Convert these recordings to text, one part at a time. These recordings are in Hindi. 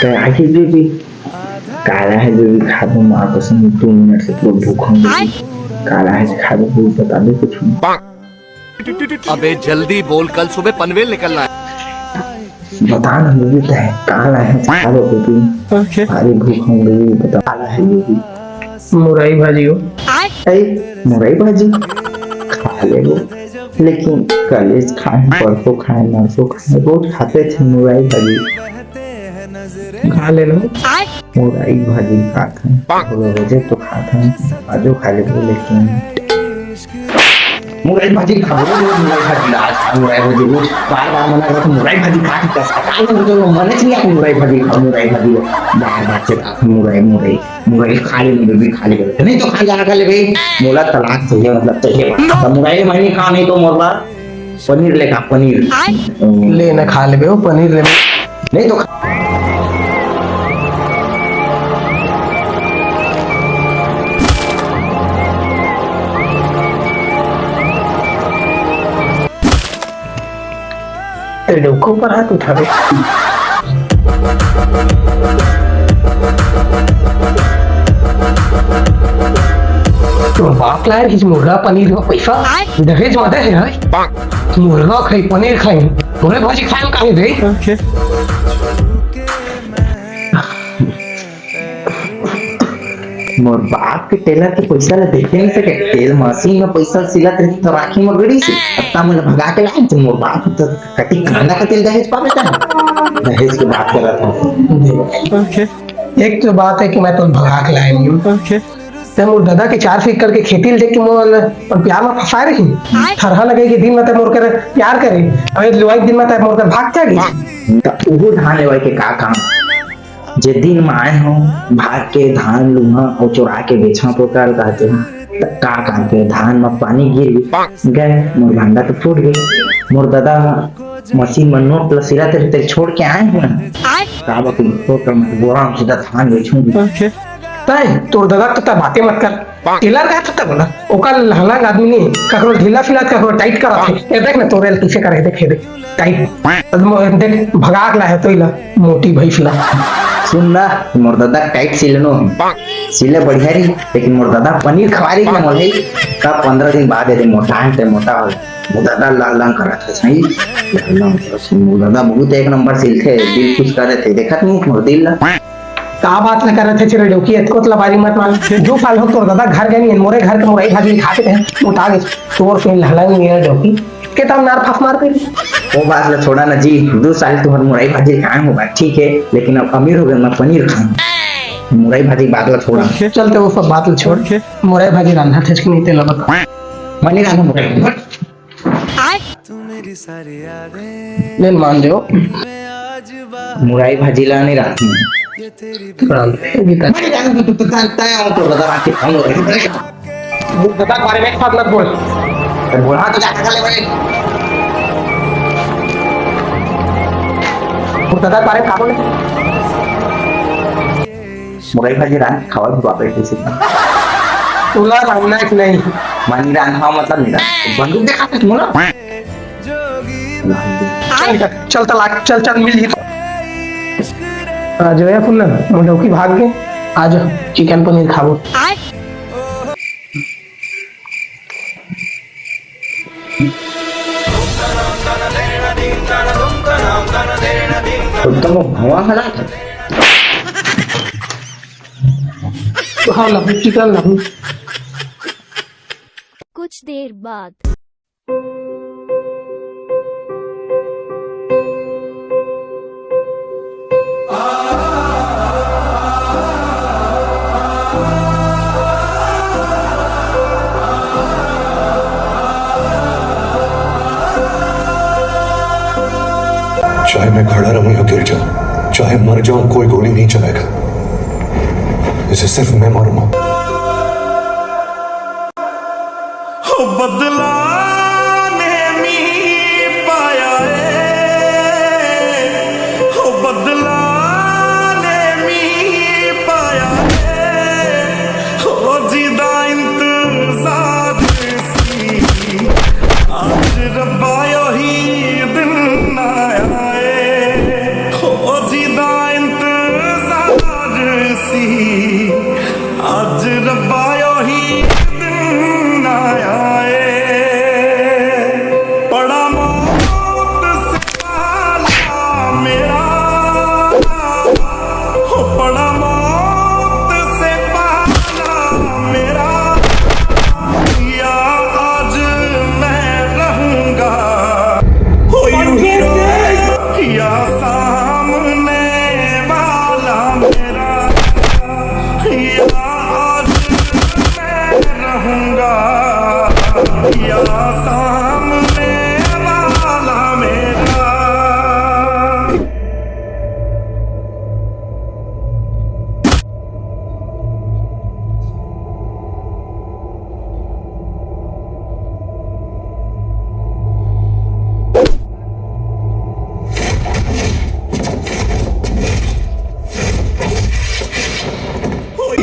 काय आहे बेबी काला है बेबी खा दो माँ कसम 2 मिनट से पूरा भूखा हूँ बेबी काला है खा दो बेबी बता दो कुछ अबे जल्दी बोल, कल सुबह पनवेल निकलना है। बता ना बेबी क्या है काला है खा दो बेबी अरे भूखा हूँ बेबी बता काला है बेबी मुरई भाजी हो मुरई भाजी खा ले वो लेकिन कलेज खाए परसों खाए नरसों खाए रोज खाते थे मुरई भाजी खा ले लो। मुरई भाजी खाते हैं रोजे तो खाते हैं आजो खा लेते लेकिन मुरई भाजी खा रोज मुरई भाजी आज खा मुरई भाजी रोज बार मना करते मुरई भाजी खा के काय मुझे मन नहीं आता मुरई भाजी बार से खा मुरई खा ले बेबी खा ले नहीं तो खा ले भाई मोला तलाक चाहिए मतलब चाहिए तो मुरई मैं नहीं खा नहीं तो मोरला पनीर लेगा पनीर ले ना खा ले पनीर ले नहीं तो डोको पर हाथ उठा दे तो बाप लाया इस मुर्गा पनीर का पैसा दहेज माता है मुर्गा खाई पनीर खाई मुर्गा भाजी खाए कहीं दे मोर बाप के टेलर के पैसा ले देखे नहीं सके तेल मशीन में पैसा सिलत रही तो राखी में गड़ी से अत्ता मन भगा के लाए तो मोर बाप तो कटी कांदा का तेल दहेज पावे था दहेज की बात कर रहा था एक तो बात है कि मैं तो भगा के लाया हूँ ते मोर दादा के 4 फीट करके खेती देख के मोर और प्यार में फंसा रही थरहा लगे कि दिन में ते मोर कर प्यार करे अब लुआई दिन में ते मोर कर भाग क्या गई तो वो धान लेवाई के का काम जे दिन में आए हो भाग के धान लूहा और चुरा के बेचना तो कर कहते हैं का कहते धान में पानी गिर गए मोर भांडा तो फूट गई मोर दादा मशीन में नोट प्लस सिरा तेरे छोड़ के आए हैं का बाकी तो कर मैं बोरा सीधा धान बेचूंगी ताई तोर दादा तो बातें मत कर टेलर का तो बोला ओका लहंगा आदमी नहीं ककरो ढीला फिला ककरो टाइट करा ये देख ना तोरे कैसे करे देख टाइट देख भगा के लाए तो इला मोटी भैंस ला सुन ना मोर दादा टाइट सिलनो सिले बढ़िया रही लेकिन मोर दादा पनीर खवा रही मोर है तब 15 दिन बाद यदि मोटा है मोटा हो मोर दादा लाल लाल करा था सही मोर दादा बहुत एक नंबर सिलते दिल खुश कर रहे थे देखा नहीं मोर दिल का बात न कर रहे थे चिरे डोकी एतको तलवारी मत मान जो साल हो तोर दादा घर गनी मोरे घर के मोरे भाजी खाते थे मोटा गए तोर से लहला नहीं डोकी के तम नार फस मार कर वो बात ला छोड़ा ना जी 2 साल तुम्हारे मुरई भाजी खाए होगा ठीक है लेकिन अब अमीर हो गए मैं पनीर खाऊं मुरई भाजी बात ला छोड़ा चलते वो सब बात छोड़ के मुरई भाजी रांधा थे कि नहीं तेल बता मनी रांधा मुरई ले मान दो मुरई भाजी ला नहीं रात में दादा बारे में बात मत बोल बोला तो जाकर ले भाई दादा बारे में बोले मुरई भाजी रान खावा बाप रे कैसे तुला रांधना है कि नहीं मनी रान खावा मतलब नहीं बंदूक देखा था तुमने चल तलाक चल मिल ही आज या फुल्ला मोटोकी भाग गए आज चिकन पनीर खाओ तो हवा हला था तो हाँ लहू चिकन लहू कुछ देर बाद चाहे मैं खड़ा रहूं या गिर जाऊं चाहे मर जाऊं कोई गोली नहीं चलेगा इसे सिर्फ मैं मारूंगा बदला ने मी पाया बदला ने मी पाया हो जिदा इंतजार सी आज रब्बा ही दिन आया हो जिदा इंतजार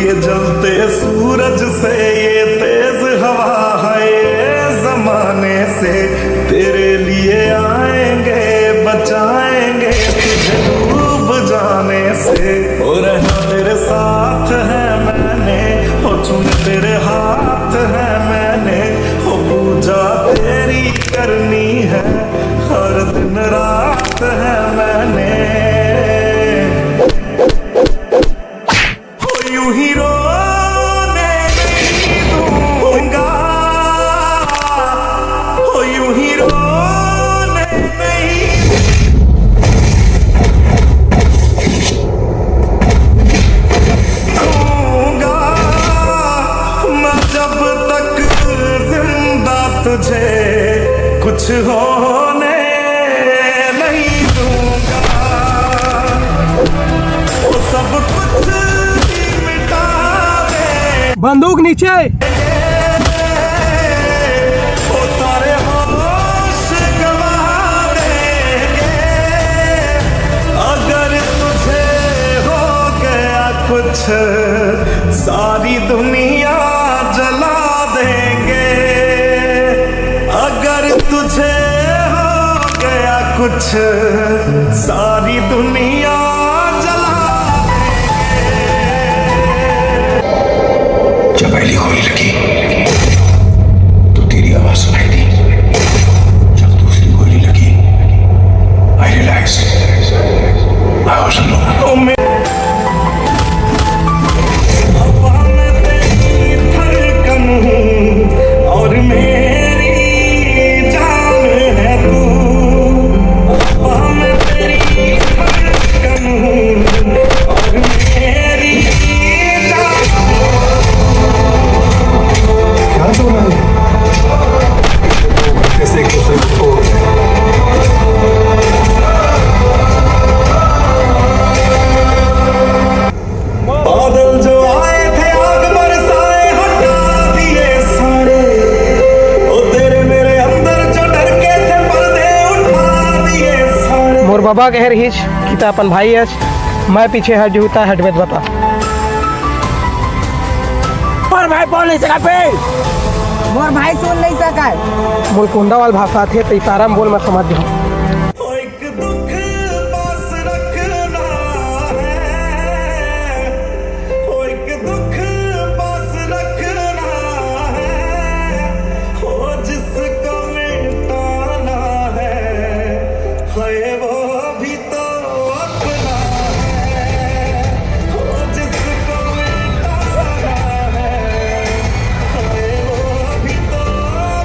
ये जलते सूरज से ये तेज हवा है ये जमाने से तेरे लिए आएंगे बचाएंगे तुझे डूब जाने से। ओ रहना तेरे साथ है मैंने, ओ चुन तेरे हाथ है मैंने, ओ पूजा तेरी करनी है हर दिन रात है मैंने। ओ यूं ही रोने नहीं दूंगा, ओ यूं ही रोने नहीं दूंगा मैं जब तक जिंदा तुझे कुछ होने नहीं दूंगा। वो सब कुछ ही मिटा दे बंदूक नीचे। वो सारे होश गवा देंगे अगर तुझे हो गया कुछ सारी दुनिया जला देंगे। अगर तुझे हो गया कुछ सारी दुनिया जला जब पहली गोली लगी तो तेरी आवाज सुनाई दी, जब दूसरी गोली लगी आई रियलाइज आई वाज अलोन। हवा में तेरी धड़कन हूँ और मेरी जान है तू। हवा में तेरी धड़कन हूँ और मेरी जान। क्या सुना है? कैसे एक दूसरे को तोड़ रहे हैं। बादल जो आए थे आग बरसाए हटा दिए सारे। ओ तेरे मेरे अंदर जो डर के थे पर्दे उठा दिए सारे। मोर बाबा कह रही कि ता अपन भाई है, मैं पीछे है जूता हटवेत बता। मोर भाई बोल नहीं सका पे, मोर भाई सुन नहीं सका है। मोर कुंडा वाल भाषा थे तो इशारा में बोल मैं समझ जाऊँ। ओ एक दुख पास रखना है, ओ एक दुख पास रखना है, ओ जिसको मिटाना है वो भी तो अपना है। ओ जिसको मिटाना है वो भी तो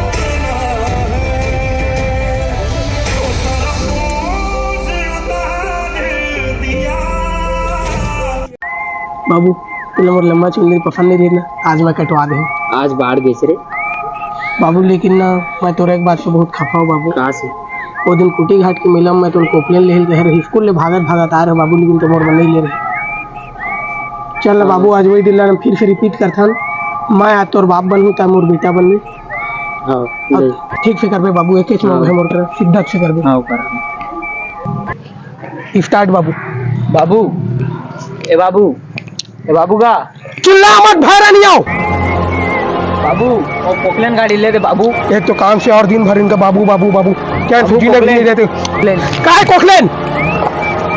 अपना है। ओ सारा बोझ उतार दिया। बाबू तुम मोर लंबा चुंदी पसंद नहीं रही ना, आज मैं कटवा दे। आज बाढ़ गई रे बाबू लेकिन ना मैं तोरा एक बात से बहुत खफा हूँ बाबू। कहाँ से? वो दिन कुटी घाट के मेला में मैं तो कोपलेन ले रहे स्कूल ले भागत आ रहे बाबू, लेकिन तो मोर नहीं ले रहे। चल ना बाबू आज वही दिन फिर से रिपीट करथन, मैं आज तोर बाप बनूँ ता मोर बेटा बनू। हाँ ठीक से करबे बाबू, एक एक मोर मोर कर सीधा से करबे। हाँ कर स्टार्ट बाबू। बाबू ए बाबू, ए बाबू का चिल्ला मत, भाड़ा नहीं आओ बाबू और पोकलेन गाड़ी ले दे बाबू। एक तो काम से और दिन भर इनका बाबू बाबू बाबू क्या छुट्टी लग नहीं देते। काय कोखलेन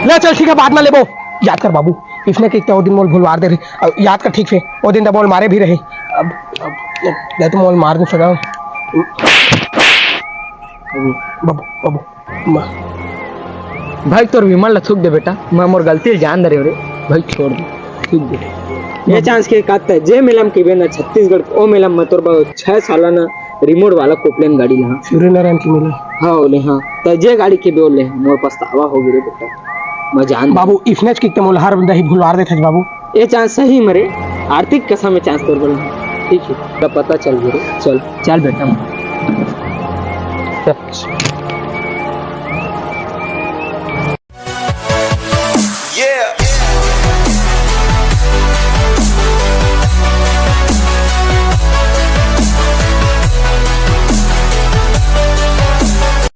ले चल, ठीक है बाद में लेबो। याद कर बाबू, इसने कि वो दिन मोल भूलवार दे रहे, याद कर ठीक से वो दिन तो मोल मारे भी रहे। अब नहीं तो मोल मार नहीं सका बाबू बाबू। भाई तोर विमान ला थूक दे बेटा, मैं मोर गलती जान दे रे भाई, छोड़ दे थूक दे। ये चांस के कात है जे मेलम के बेना छत्तीसगढ़ ओ मेलम में तोर 6 साल ना रिमोट वाला कोपलेन गाड़ी ला सूर्यनारायण की मिला। हाँ ओले हाँ तो जे गाड़ी के बोले मोर पछतावा हो गए रे बेटा, मैं जान बाबू इसने की मोल हर बंदा ही भूलवार देते बाबू। ये चांस सही मरे आर्थिक कसम में चांस तोर बोले ठीक है, तब पता चल गया रे। चल चल बेटा।